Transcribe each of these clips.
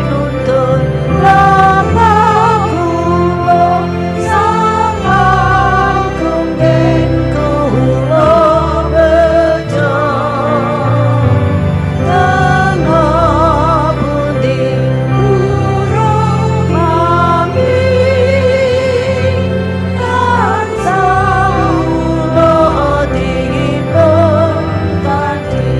Nuntun lapakulo samangkung den kulo bejo tengah pundi burung mami tansah ulo dipun kanthi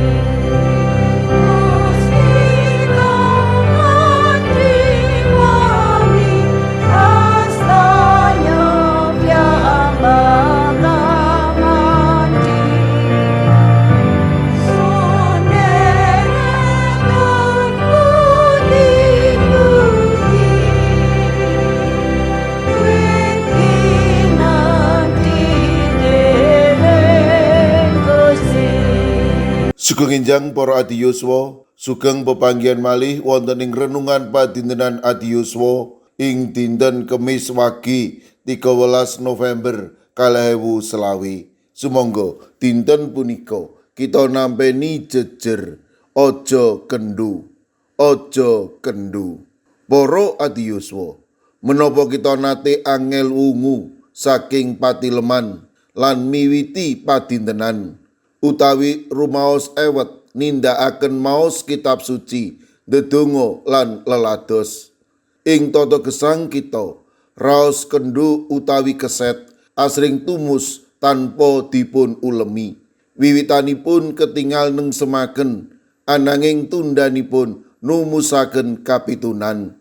Sugeng enjang para adi yuswa, sugeng pepanggihan malih wonten ing renungan padintenan adi yuswa ing dinten Kemis wagi 13 November 2020. Sumangga dinten punika kita nampeni jejer aja kendu, aja kendu. Para adi yuswa, menapa kita nate angel wungu saking patileman lan miwiti padintenan utawi rumaos ewet nindakaken maos kitab suci, ndedonga lan lelados. Ing tata gesang kita, raos kendu utawi keset asring tumus tanpa dipun ulemi. Wiwitanipun ketingal nengsemaken, ananging tundanipun numusaken kapitunan.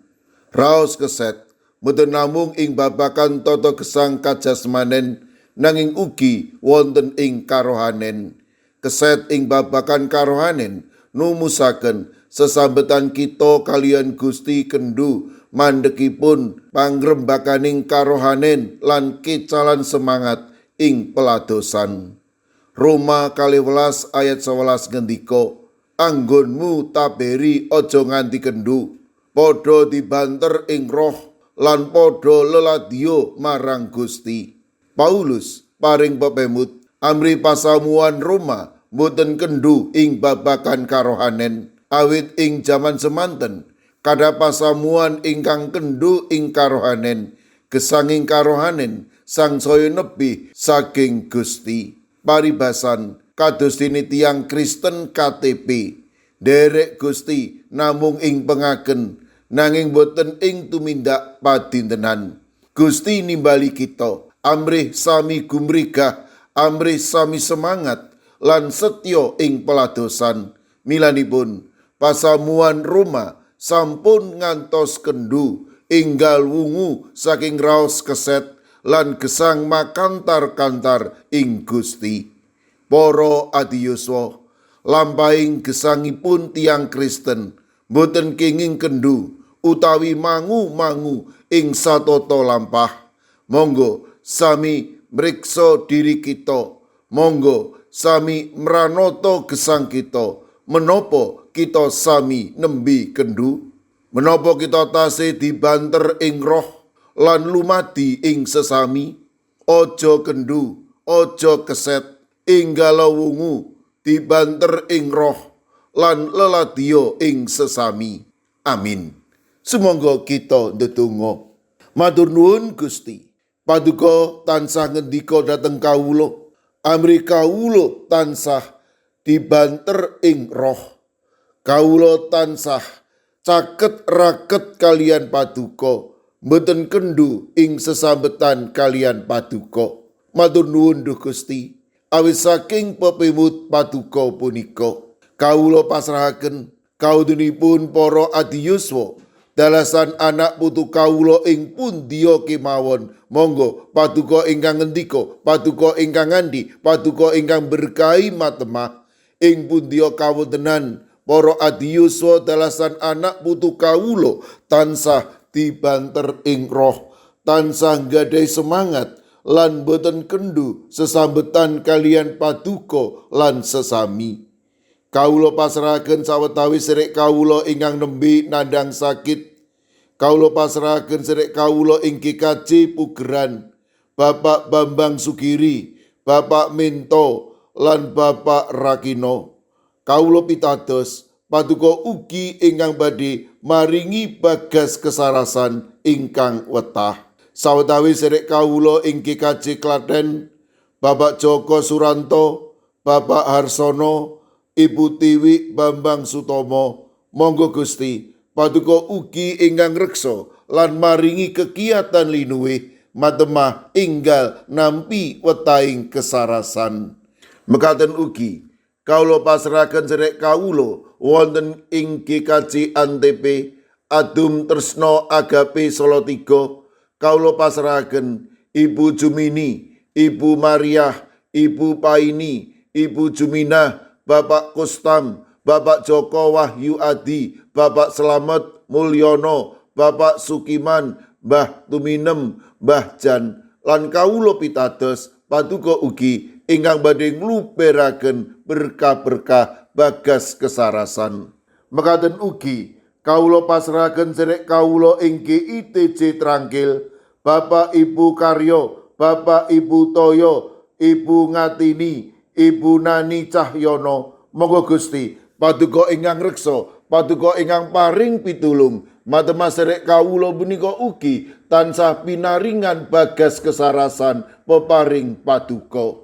Raos keset mboten namung ing babagan tata gesang kajasmanen, nanging ugi wonten ing karohanen. Keset ing babagan karohanen numusaken sesambetan kita kalian Gusti kendu mandhekipun pangrembakaning karohanen lan kecalan semangat ing peladosan. Roma 12 ayat 11 ngendika, anggonmu taberi aja nganti kendu, padha dibanter ing roh lan padha leladya marang Gusti. Paulus paring pepemut amri pasamuan Roma boten kendu ing babagan karohanen, awit ing jaman semanten kada pasamuan ingkang kendu ing karohanen, gesanging karohanen sangsaya nebi saking Gusti. Paribasan kados dene tiyang Kristen KTP, derek Gusti namung ing pengaken, nanging boten ing tumindak padintenan. Gusti nimbali kita amrih sami gumrigah, amrih sami semangat lan setya ing peladosan. Milanipun pasamuan Roma sampun ngantos kendu enggal wungu saking raos keset lan gesang makantar-kantar ing Gusti. Para adi yuswa, lampahing gesangipun tiyang Kristen boten kenging kendu utawi mangu-mangu ing satata lampah. Monggo sami mriksa diri kita, monggo sami mranata gesang kita, menapa kita sami nembe kendu, menapa kita tasih dibanter ing roh lan lumadi ing sesami. Aja kendu, aja keset, enggala wungu dibanter ing roh lan leladya ing sesami. Amin. Sumangga kita ndedonga. Matur nuwun Gusti, paduka tansah ngendika dhateng kawula, amri kawula tansah dibanter ing roh. Kawula tansah caket raket kalian paduka, mboten kendu ing sesambetan kalian paduka. Matur nuwun Duh Gusti, awit saking pepimut paduka punika kawula pasrahaken kaudunipun para adi yuswa dalasan anak putu kawula ing pundiya kemawon. Monggo paduka ingkang ngendika, paduka ingkang ngandi, paduka ingkang berkahi matemah ing pundiya kawontenan para adi yuswa dalasan anak putu kawula tansah dibanter ing roh, tansah gadai semangat lan boten kendu sesambetan kalian paduka lan sesami. Kawula pasrahaken sawetawis sedherek kawula ingkang nembe nandhang sakit. Kawula pasrahaken sedherek kawula ing GKJ Pugeran, Bapak Bambang Sugiri, Bapak Minto lan Bapak Rakino. Kawula pitados paduka ugi ingkang badhe maringi bagas kesarasan ingkang wetah. Sawetawis sedherek kawula ing GKJ Klaten, Bapak Joko Suranto, Bapak Harsono, Ibu Tiwi Bambang Sutomo, monggo Gusti paduka ugi ingkang reksa lan maringi kegiatan linuwih matemah inggal nampi wetahing kesarasan. Mekaten ugi kawula pasrahaken sedherek kawula wonten ing GKJ Antp Adum Tresno Agape Solo 3, kawula pasrahaken Ibu Jumini, Ibu Mariah, Ibu Paini, Ibu Juminah, Bapak Kustam, Bapak Joko Wahyu Adi, Bapak Slamet Mulyono, Bapak Sukiman, Mbah Tuminem, Mbah Jan, lan kawula pitados paduka ugi ingkang badhe ngluperaken berkah-berkah bagas kesarasan. Mekaten ugi kawula pasrahaken sedherek kawula ing GITJ Trangkil, Bapak Ibu Karyo, Bapak Ibu Toyo, Ibu Ngatini, Ibu Nani Cahyono, monggo Gusti paduka ingkang reksa, paduka ingkang paring pitulung matemah sedherek kawula punika ugi tansah pinaringan bagas kesarasan peparing paduka.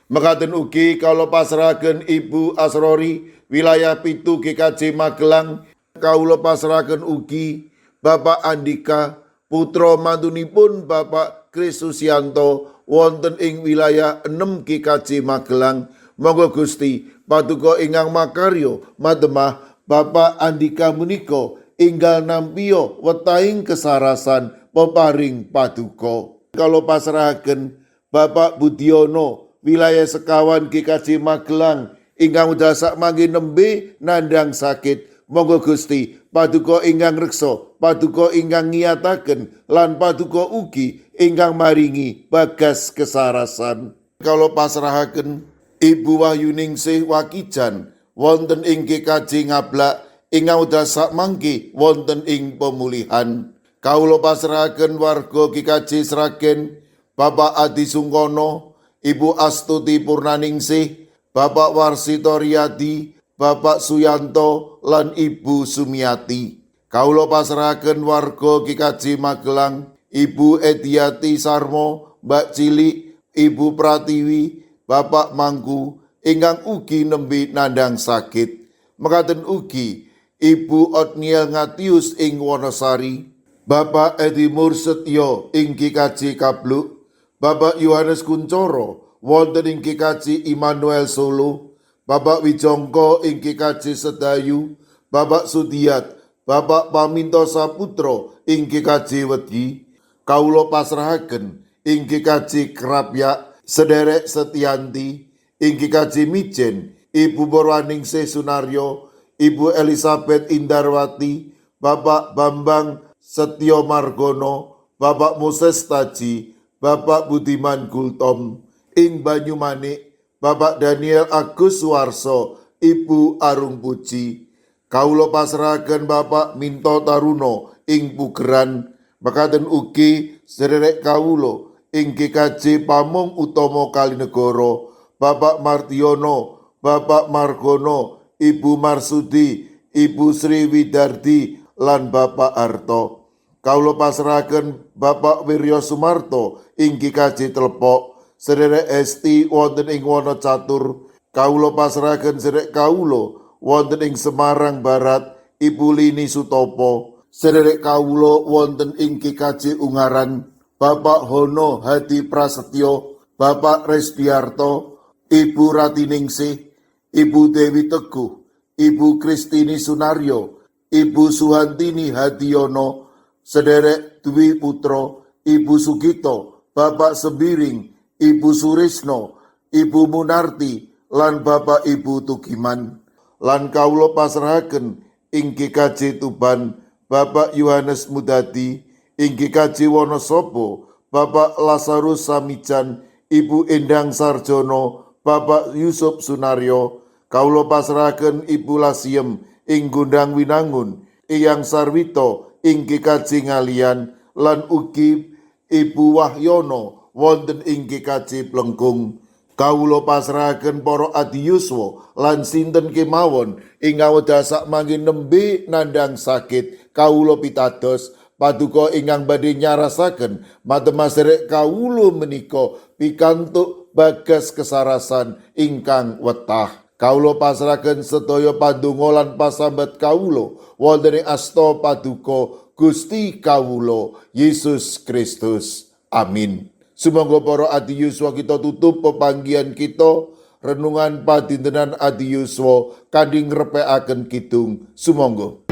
Mekaten ugi kawula pasrahaken Ibu Asrori wilayah 7 GKJ Magelang, kawula pasrahaken ugi Bapak Andika putra mantunipun Bapak Kris Susianto wonten ing wilayah 6 GKJ Magelang. Monggo Gusti paduka ingkang makarya matemah Bapak Andika menika inggal nampiya wetahing kesarasan peparing paduka. Kawula pasrahaken Bapak Budiono wilayah sekawan GKJ Magelang ingkang wedal sakmangke nembe nandhang sakit. Monggo Gusti paduka ingkang reksa, paduka ingkang ngiyataken lan paduka ugi ingkang maringi bagas kesarasan. Kawula pasrahaken Ibu Wahyuningsih Wakijan wonten ing GKJ Ngablak ingkang wedal sakmangke wonten ing pemulihan. Kawula pasrahaken warga GKJ Sragen, Bapak Adi Sungkono, Ibu Astuti Purnaningsih, Bapak Warsito Riyadi, Bapak Suyanto lan Ibu Sumiati. Kawula pasrahaken warga GKJ Magelang, Ibu Ediati Sarmo, Mbak Cilik, Ibu Pratiwi, Bapak Mangku ingkang ugi nembe nandhang sakit. Mekaten ugi Ibu Otniel Ngatius ing Wonosari, Bapak Edi Mursetyo ing GKJ Kabluk, Bapak Yohanes Kuncoro wonten ing GKJ Immanuel Solo, Bapak Wijongko ing GKJ Sedayu, Bapak Sudiat, Bapak Paminto Saputro ing GKJ Wedi. Kawula pasrahaken ing GKJ Krapyak sedherek Setianti, ing GKJ Mijen Ibu Purwaningsih Sunaryo, Ibu Elizabeth Indarwati, Bapak Bambang Setyo Margono, Bapak Moses Taji, Bapak Budiman Gultom, ing Banyumanik Bapak Daniel Agus Suwarso, Ibu Arung Puji. Kawula pasrahaken Bapak Minto Taruno ing Pugeran. Mekaten ugi sedherek kawula ing GKJ Pamung Utomo Kalinegoro, Bapak Martiono, Bapak Margono, Ibu Marsudi, Ibu Sri Widardi lan Bapak Harto. Kawula pasrahaken Bapak Wiryo Sumarto ing GKJ Tlepok, sedherek Esti wonten ing Wonocatur. Kawula pasrahaken sedherek kawula wonten ing Semarang Barat, Ibu Lini Sutopo. Sedherek kawula wonten ing GKJ Ungaran, Bapak Hono Hadi Prasetyo, Bapak Resdiarto, Ibu Ratiningsih, Ibu Dewi Teguh, Ibu Kristini Sunaryo, Ibu Suhantini Hadiono, sedherek Dwi Putro, Ibu Sugito, Bapak Sembiring, Ibu Surisno, Ibu Munarti, lan Bapak Ibu Tukiman. Lan kawula pasrahaken ing GKJ Tuban, Bapak Yohanes Mudadi, ing GKJ Wonosobo, Bapak Lazarus Samijan, Ibu Endang Sarjono, Bapak Yusuf Sunaryo. Kawula pasrahaken Ibu Lasiem ing Gundang Winangun, Eyang Sarwito ing GKJ Ngalian, lan ugi Ibu Wahyono wonten ing GKJ Plengkung. Kawula pasrahaken para adiyuswa lan sinten kemawon ing awedasak mangkin nembe nandhang sakit kawula pitados paduka ingkang badhe nyarasaken matemasrek kawula menika pikantuk bagas kesarasan ingkang wetah. Kawula pasrahaken sedaya pandonga lan pasambat kawula wonten ing asta paduka Gusti kawula Yesus Kristus. Amin. Sumangga para adiyuswa kita tutup pepanggihan kita renungan padintenan adiyuswa kanthi ngrepekaken kidung. Sumangga.